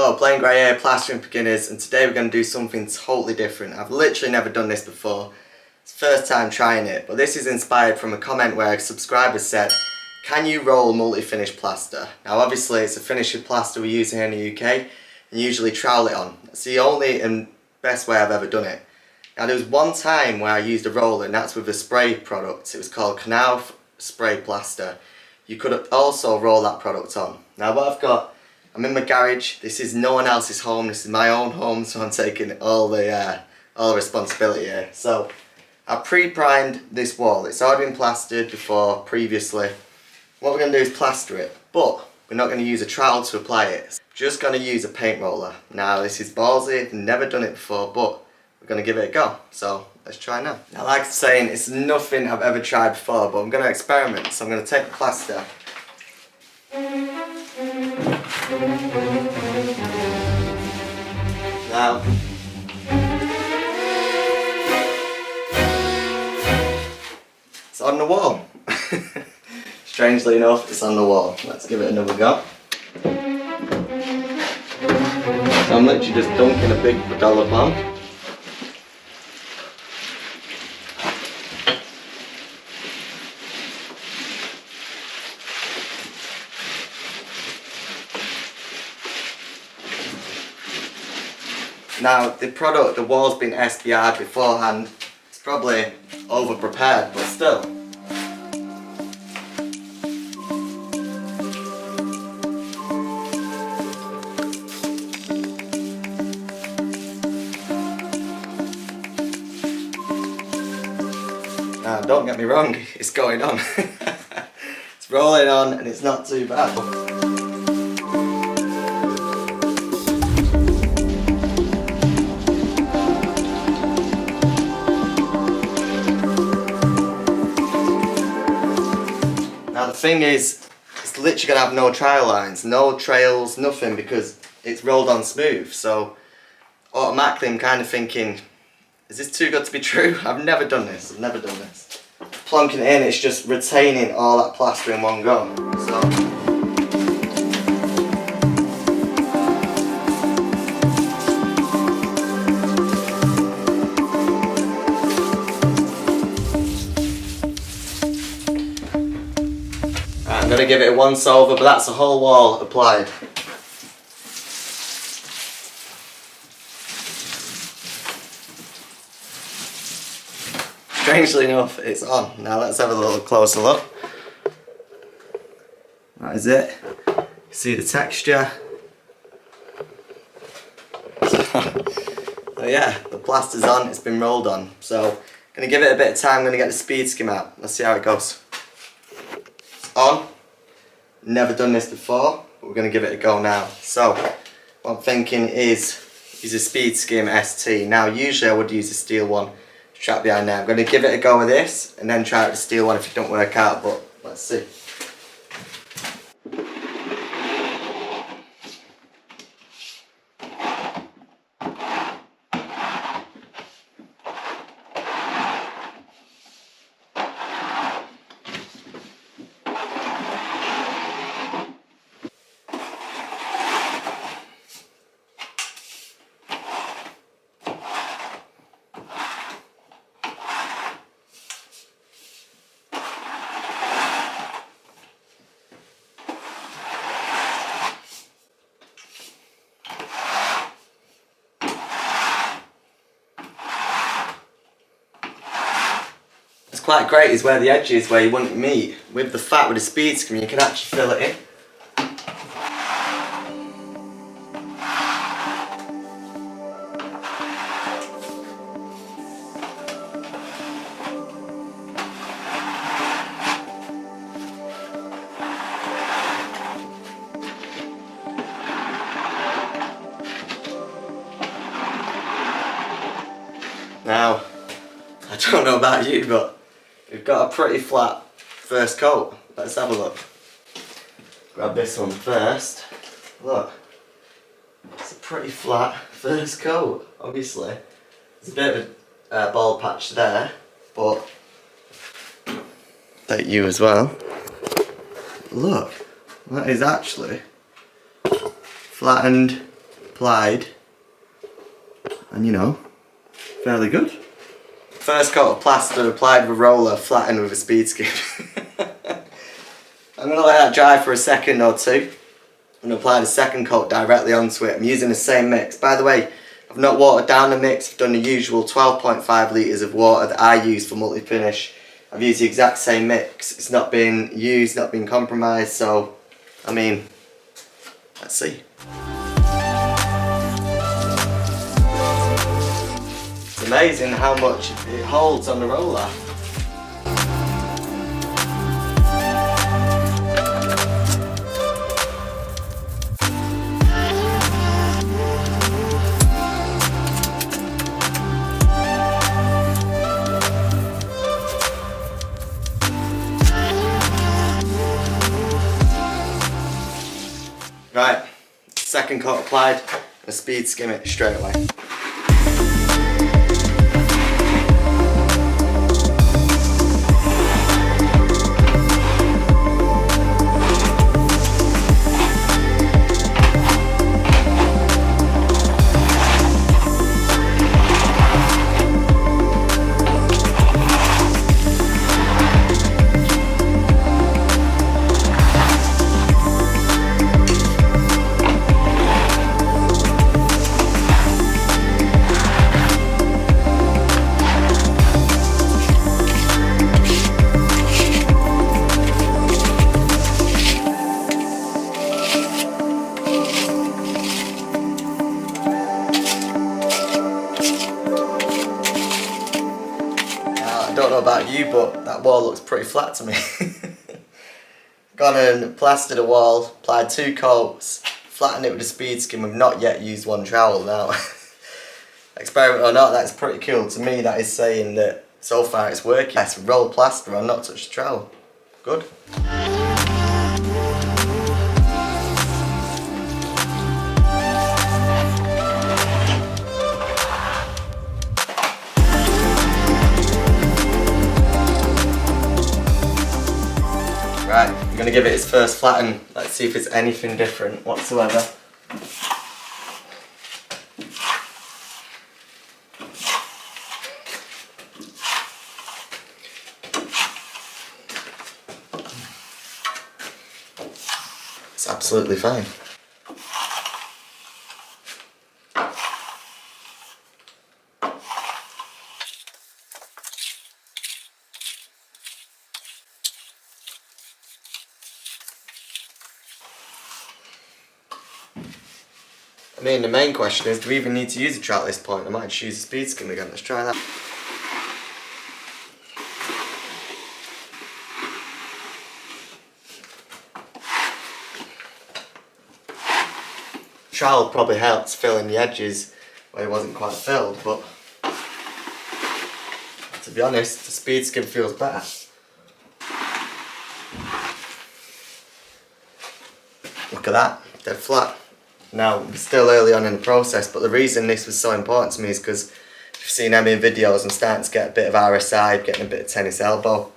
So, Blaine Gray here, Plastering For Beginners, and today we're going to do something totally different. I've literally never done this before. It's the first time trying it, but this is inspired from a comment where a subscriber said, can you roll multi-finish plaster? Now obviously it's a finish with plaster we use here in the UK, and usually trowel it on. It's the only and best way I've ever done it. Now there was one time where I used a roller, and that's with a spray product. It was called Canal Spray Plaster. You could also roll that product on. Now what I've got, I'm in my garage. This is no one else's home. This is my own home, so I'm taking all the responsibility here. So I pre-primed this wall. It's already been plastered before previously. What we're going to do is plaster it, but we're not going to use a trowel to apply it. Just going to use a paint roller. Now this is ballsy. I've never done it before, but we're going to give it a go. So let's try now. Now like I'm saying, it's nothing I've ever tried before, but I'm going to experiment. So I'm going to take the plaster. Now, it's on the wall. Strangely enough, it's on the wall. Let's give it another go. So I'm literally just dunking a big dollop on. Now the wall's been SBR'd beforehand. It's probably over prepared, but still. Now don't get me wrong, it's going on. It's rolling on and it's not too bad. Now the thing is, it's literally going to have no trial lines, no trails, nothing, because it's rolled on smooth. So automatically I'm kind of thinking, is this too good to be true? I've never done this, Plonking it in, it's just retaining all that plaster in one go. So I'm going to give it a once over, but that's the whole wall applied. Strangely enough, it's on. Now let's have a little closer look. That is it. You see the texture. So yeah, the plaster's on, it's been rolled on. So I'm going to give it a bit of time, I'm going to get the speed skim out. Let's see how it goes. It's on. Never done this before, but we're going to give it a go now. So what I'm thinking is use a speed skim ST. Now usually I would use a steel one. Strap behind there. I'm going to give it a go with this and then try out the steel one if it don't work out, but let's see. What's quite great is where the edge is, where you wouldn't meet. With the fat, with the speed skim, you can actually fill it in. Now, I don't know about you, but we've got a pretty flat first coat. Let's have a look. Grab this one first. Look, it's a pretty flat first coat, obviously. There's a bit of a bald patch there, but take you as well. Look, that is actually flattened applied, and you know, fairly good. First coat of plaster applied with a roller, flattened with a speed skim. I'm going to let that dry for a second or two and apply the second coat directly onto it. I'm using the same mix. By the way, I've not watered down the mix, I've done the usual 12.5 litres of water that I use for multi-finish. I've used the exact same mix. It's not been used, not been compromised, so, I mean, let's see. It's amazing how much it holds on the roller. Right, second coat applied, and speed skim it straight away. I don't know about you, but that wall looks pretty flat to me. Gone and plastered a wall, applied 2 coats, flattened it with a speed skim. We've not yet used one trowel now. Experiment or not, that's pretty cool. To me, that is saying that so far it's working. Yes, rolled plaster and not touched the trowel. Good. Right, I'm going to give it its first flatten. Let's see if it's anything different whatsoever. It's absolutely fine. I mean, the main question is, do we even need to use a trowel at this point? I might just use a speed skim again. Let's try that. Trowel probably helps fill in the edges where it wasn't quite filled, but to be honest, the speed skim feels better. Look at that, dead flat. Now, we're still early on in the process, but the reason this was so important to me is because if you've seen Emmy in videos, I'm starting to get a bit of RSI, getting a bit of tennis elbow.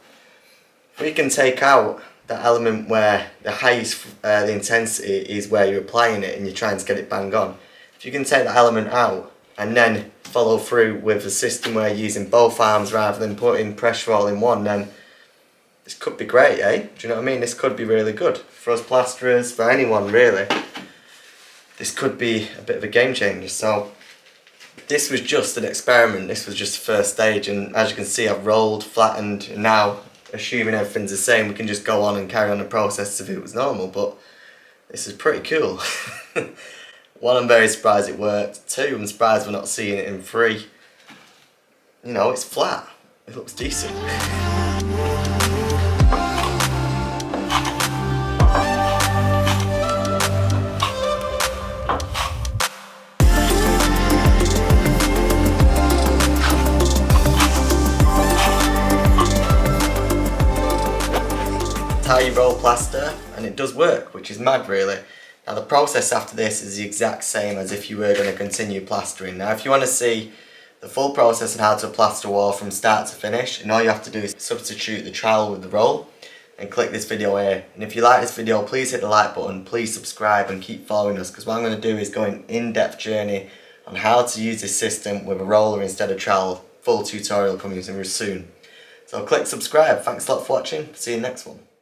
If we can take out that element where the highest the intensity is where you're applying it and you're trying to get it bang on. If you can take that element out and then follow through with a system where you're using both arms rather than putting pressure all in one, then this could be great, eh? Do you know what I mean? This could be really good for us plasterers, for anyone really. This could be a bit of a game changer. So this was just an experiment, this was just the first stage, and as you can see I've rolled, flattened, and now assuming everything's the same we can just go on and carry on the process as if it was normal, but this is pretty cool. 1, I'm very surprised it worked. 2, I'm surprised we're not seeing it in 3. You know, it's flat, it looks decent. How you roll plaster, and it does work, which is mad really. Now the process after this is the exact same as if you were going to continue plastering. Now if you want to see the full process on how to plaster a wall from start to finish, and all you have to do is substitute the trowel with the roll, and click this video here. And if you like this video, please hit the like button, please subscribe and keep following us, because what I'm going to do is go an in-depth journey on how to use this system with a roller instead of trowel. Full tutorial coming soon. So click subscribe. Thanks a lot for watching. See you next one.